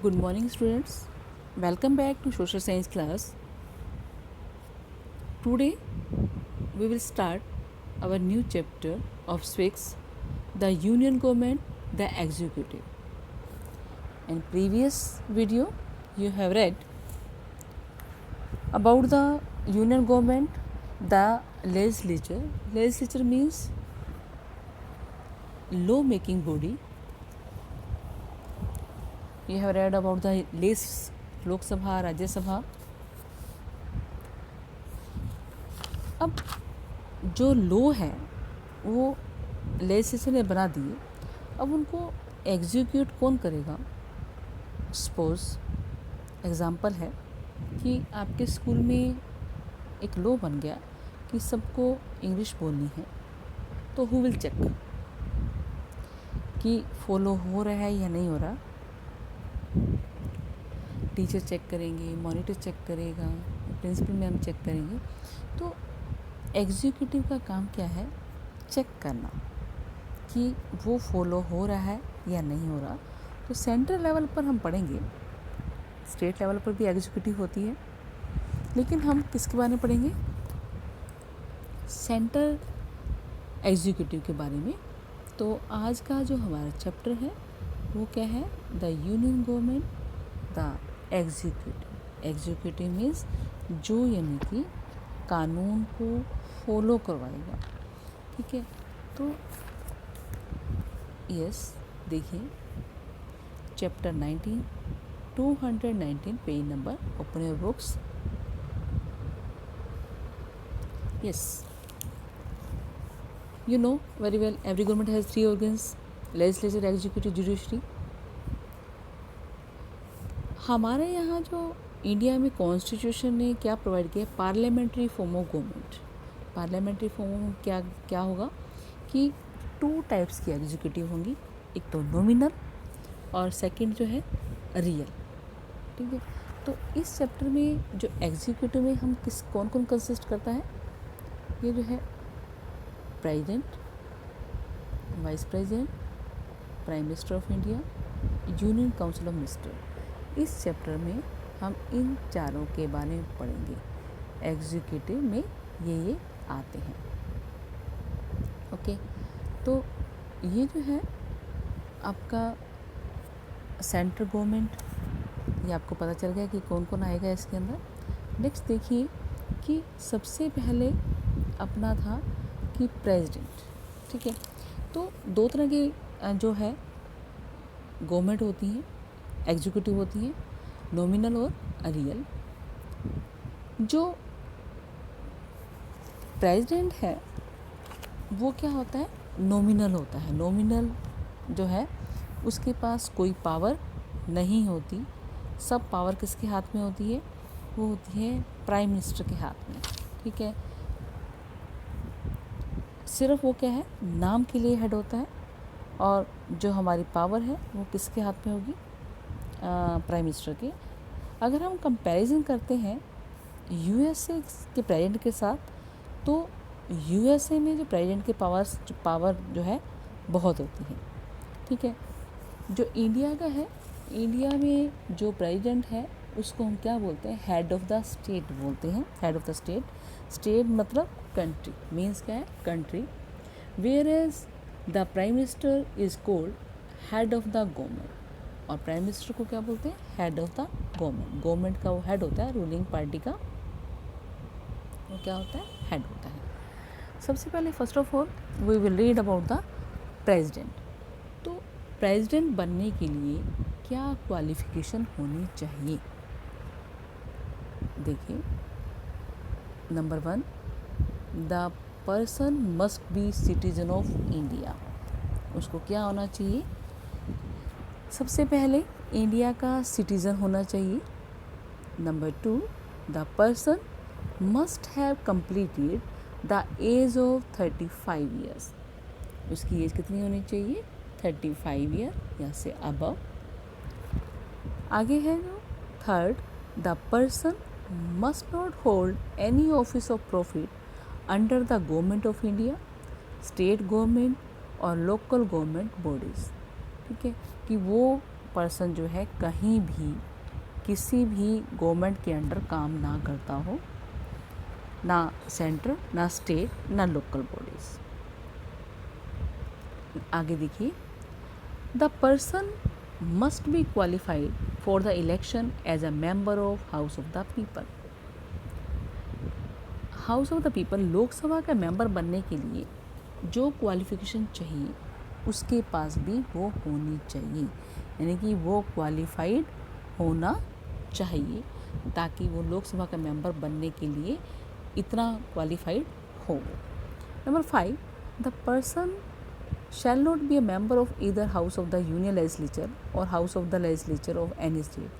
Good morning, students. Welcome back to social science class. Today we will start our new chapter of SWIX, the Union Government, the Executive. In previous video, you have read about the Union Government, the legislature. Legislature means law-making body. You have read about the lists, Lok Sabha, Rajya Sabha. अब जो law है वो legislature ने बना दिए, अब उनको execute कौन करेगा। सपोज एग्ज़ाम्पल है कि आपके स्कूल में एक लॉ बन गया कि सबको इंग्लिश बोलनी है, तो हु विल चेक कि फॉलो हो रहा है या नहीं हो रहा। टीचर चेक करेंगे, मॉनिटर चेक करेगा, प्रिंसिपल मैम चेक करेंगे। तो एग्जीक्यूटिव का काम क्या है? चेक करना कि वो फॉलो हो रहा है या नहीं हो रहा। तो सेंट्रल लेवल पर हम पढ़ेंगे, स्टेट लेवल पर भी एग्जीक्यूटिव होती है, लेकिन हम किसके बारे में पढ़ेंगे? सेंट्रल एग्जीक्यूटिव के बारे में। तो आज का जो हमारा चैप्टर है वो क्या है? The union government, the executive. Executive means जो यानी कि कानून को फॉलो करवाएगा। ठीक है, तो यस देखिए chapter 19, 219 page number, open your books. Yes, you know very well every government has three organs: legislature, executive, judiciary. हमारे यहाँ जो इंडिया में कॉन्स्टिट्यूशन ने क्या प्रोवाइड किया? Parliamentary form of government. Parliamentary form में क्या होगा कि 2 टाइप्स की एग्जीक्यूटिव होंगी, एक तो नॉमिनल और सेकंड जो है रियल। ठीक है, तो इस चैप्टर में जो एग्जीक्यूटिव में हम कौन कंसिस्ट करता है? ये जो है president, vice president, prime minister of India, union council of minister. इस चैप्टर में हम इन चारों के बारे में पढ़ेंगे। एग्जीक्यूटिव में ये आते हैं। ओके, तो ये जो है आपका सेंट्रल गवर्नमेंट, ये आपको पता चल गया कि कौन कौन आएगा इसके अंदर। नेक्स्ट देखिए कि सबसे पहले अपना था कि प्रेसिडेंट। ठीक है, तो 2 तरह की जो है गवर्नमेंट होती हैं, एग्जीक्यूटिव होती हैं, नॉमिनल और रियल। जो प्रेसिडेंट है वो क्या होता है? नॉमिनल होता है। नॉमिनल जो है उसके पास कोई पावर नहीं होती। सब पावर किसके हाथ में होती है? वो होती है प्राइम मिनिस्टर के हाथ में। ठीक है, सिर्फ वो क्या है, नाम के लिए हेड होता है, और जो हमारी पावर है वो किसके हाथ में होगी? प्राइम मिनिस्टर के। अगर हम कंपैरिजन करते हैं यूएसए के प्रेसिडेंट के साथ, तो यूएसए में जो प्रेसिडेंट के पावर जो है बहुत होती है। ठीक है, जो इंडिया का है, इंडिया में जो प्रेसिडेंट है उसको हम क्या बोलते हैं? हेड ऑफ द स्टेट बोलते हैं। Head of the state, state मतलब कंट्री, मीन्स क्या है? Country. Whereas the prime minister is called head of the government. और प्राइम मिनिस्टर को क्या बोलते हैं? Head of the government. Government का वो हेड होता है, रूलिंग पार्टी का वो क्या होता है? हेड होता है। सबसे पहले first of all we will read about the president. तो प्रेसिडेंट बनने के लिए क्या क्वालिफिकेशन होनी चाहिए? देखिए, number 1, the person must be citizen of India. उसको क्या होना चाहिए? सबसे पहले इंडिया का सिटीज़न होना चाहिए। Number 2, the person must have completed the age of 35 years. उसकी एज कितनी होनी चाहिए? 35 ईयर या से अबव। आगे है जो 3rd, the person must not hold any office of profit under the government of India, state government और लोकल गवर्नमेंट बॉडीज़। ठीक है, कि वो पर्सन जो है कहीं भी किसी भी गवर्नमेंट के अंडर काम ना करता हो, ना सेंट्रल, ना स्टेट, ना लोकल बॉडीज़। आगे देखिए, the person must be qualified for the election as a member of house of the people. House of the people, Lok Sabha का मेंबर बनने के लिए जो क्वालिफिकेशन चाहिए उसके पास भी वो होनी चाहिए, यानी कि वो क्वालिफाइड होना चाहिए ताकि वो लोकसभा का मेंबर बनने के लिए इतना क्वालिफाइड हो। Number 5, the person shall not be a member of either house of the union legislature और house of the legislature of any state.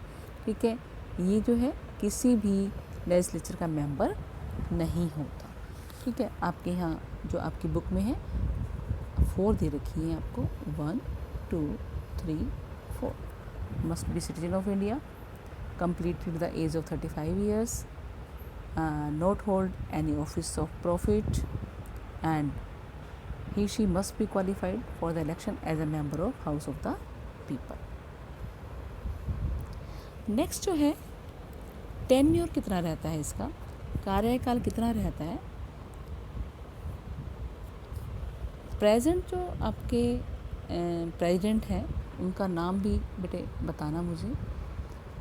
ठीक है, ये जो है किसी भी लेजिस्लेचर का मेंबर नहीं होता। ठीक है, आपके यहाँ जो आपकी बुक में है 4 दे रखी है आपको, 1 2 3 4। Must be citizen of India, completed the age of 35 years, not hold any office of profit, and she must be qualified for the election as a member of House of the People. Next जो है tenure कितना रहता है, इसका कार्यकाल कितना रहता है। प्रेजेंट जो आपके प्रेसिडेंट हैं उनका नाम भी बेटे बताना मुझे,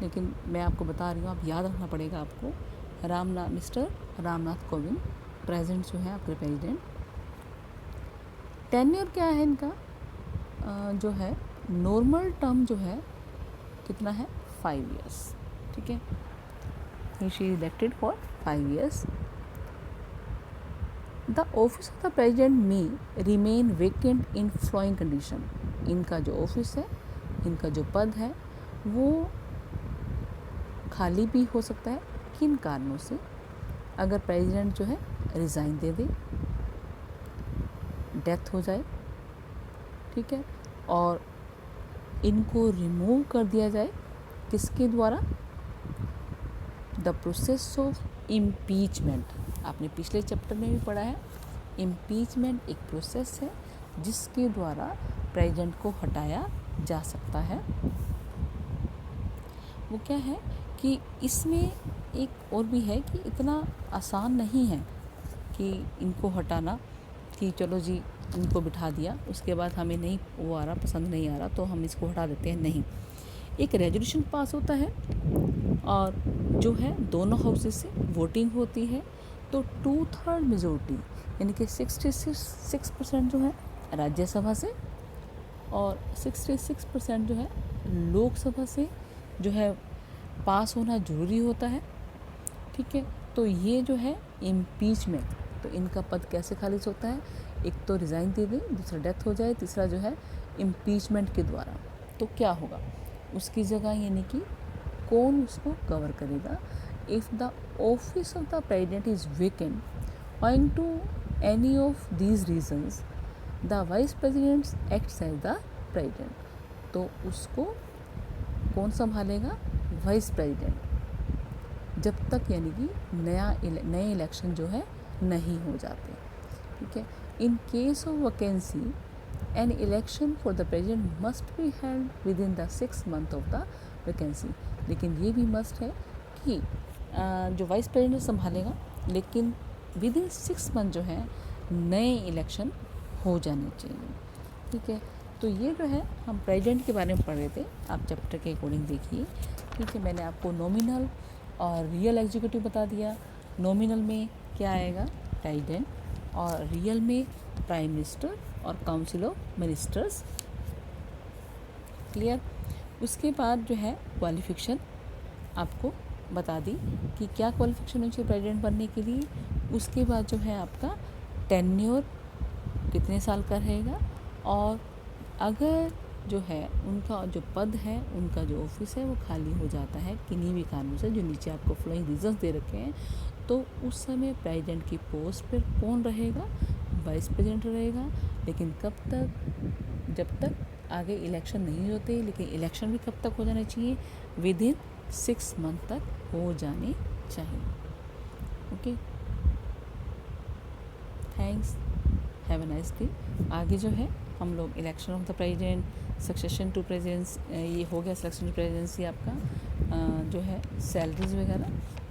लेकिन मैं आपको बता रही हूँ, आप याद रखना पड़ेगा आपको। मिस्टर रामनाथ कोविंद प्रेजेंट जो है आपके प्रेसिडेंट। टेन्योर क्या है इनका, जो है नॉर्मल टर्म जो है कितना है, 5 इयर्स। ठीक है, she is elected for 5 years. The office of the president में रिमेन वेकेंट इन फ्लोइंग कंडीशन। इनका जो ऑफिस है, इनका जो पद है वो खाली भी हो सकता है। किन कारणों से, अगर प्रेसिडेंट जो है रिज़ाइन दे दे, डेथ हो जाए, ठीक है, और इनको रिमूव कर दिया जाए, किसके द्वारा, द प्रोसेस ऑफ इम्पीचमेंट। आपने पिछले चैप्टर में भी पढ़ा है, इम्पीचमेंट एक प्रोसेस है जिसके द्वारा प्रेसिडेंट को हटाया जा सकता है। वो क्या है कि इसमें एक और भी है कि इतना आसान नहीं है कि इनको हटाना, कि चलो जी इनको बिठा दिया, उसके बाद हमें नहीं वो आ रहा, पसंद नहीं आ रहा तो हम इसको हटा देते हैं। नहीं, एक रेजोल्यूशन पास होता है और जो है दोनों हाउसेस से वोटिंग होती है, तो 2/3 मेजोरिटी यानी कि 66% जो है राज्यसभा से और 66% जो है लोकसभा से जो है पास होना ज़रूरी होता है। ठीक है, तो ये जो है इम्पीचमेंट, तो इनका पद कैसे खारिज होता है, एक तो रिज़ाइन दे दें, दूसरा डेथ हो जाए, तीसरा जो है इम्पीचमेंट के द्वारा। तो क्या होगा उसकी जगह, यानी कि कौन उसको कवर करेगा। If the office of the president is vacant owing to any of these reasons, the vice president acts as the president। तो उसको कौन संभालेगा, वाइस प्रेसिडेंट, जब तक यानी कि नए इलेक्शन जो है नहीं हो जाते। ठीक है, in case of vacancy an election for the president must be held with in the 6 month of the vacancy. लेकिन ये भी मस्ट है कि जो वाइस प्रेसिडेंट संभालेगा, लेकिन विद इन 6 month जो है नए इलेक्शन हो जाने चाहिए। ठीक है, तो ये जो है हम प्रेसिडेंट के बारे में पढ़ रहे थे, आप चैप्टर के अकॉर्डिंग देखिए। ठीक है, मैंने आपको नॉमिनल और रियल एग्जीक्यूटिव बता दिया। नॉमिनल में क्या आएगा, प्रेसिडेंट, और रियल में प्राइम मिनिस्टर और काउंसिल ऑफ मिनिस्टर्स। क्लियर। उसके बाद जो है क्वालिफिकेशन आपको बता दी कि क्या क्वालिफिकेशन होनी चाहिए प्रेसिडेंट बनने के लिए। उसके बाद जो है आपका टेन्योर कितने साल का रहेगा, और अगर जो है उनका जो पद है, उनका जो ऑफिस है वो खाली हो जाता है किन्हीं भी कारणों से, जो नीचे आपको फ्लोइंग रीजंस दे रखे हैं, तो उस समय प्रेसिडेंट की पोस्ट पर कौन रहेगा, वाइस प्रेसिडेंट रहेगा। लेकिन कब तक, जब तक आगे इलेक्शन नहीं होते। लेकिन इलेक्शन भी कब तक हो जाने चाहिए, विद इन 6 month तक हो जाने चाहिए। Okay, thanks, have a nice day. आगे जो है हम लोग election of the president, succession to presidency ये हो गया, सिलेक्शन टू प्रेसिडेंसी आपका जो है सैलरीज वगैरह,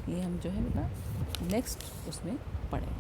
ये हम जो है बेटा नेक्स्ट उसमें पढ़ें।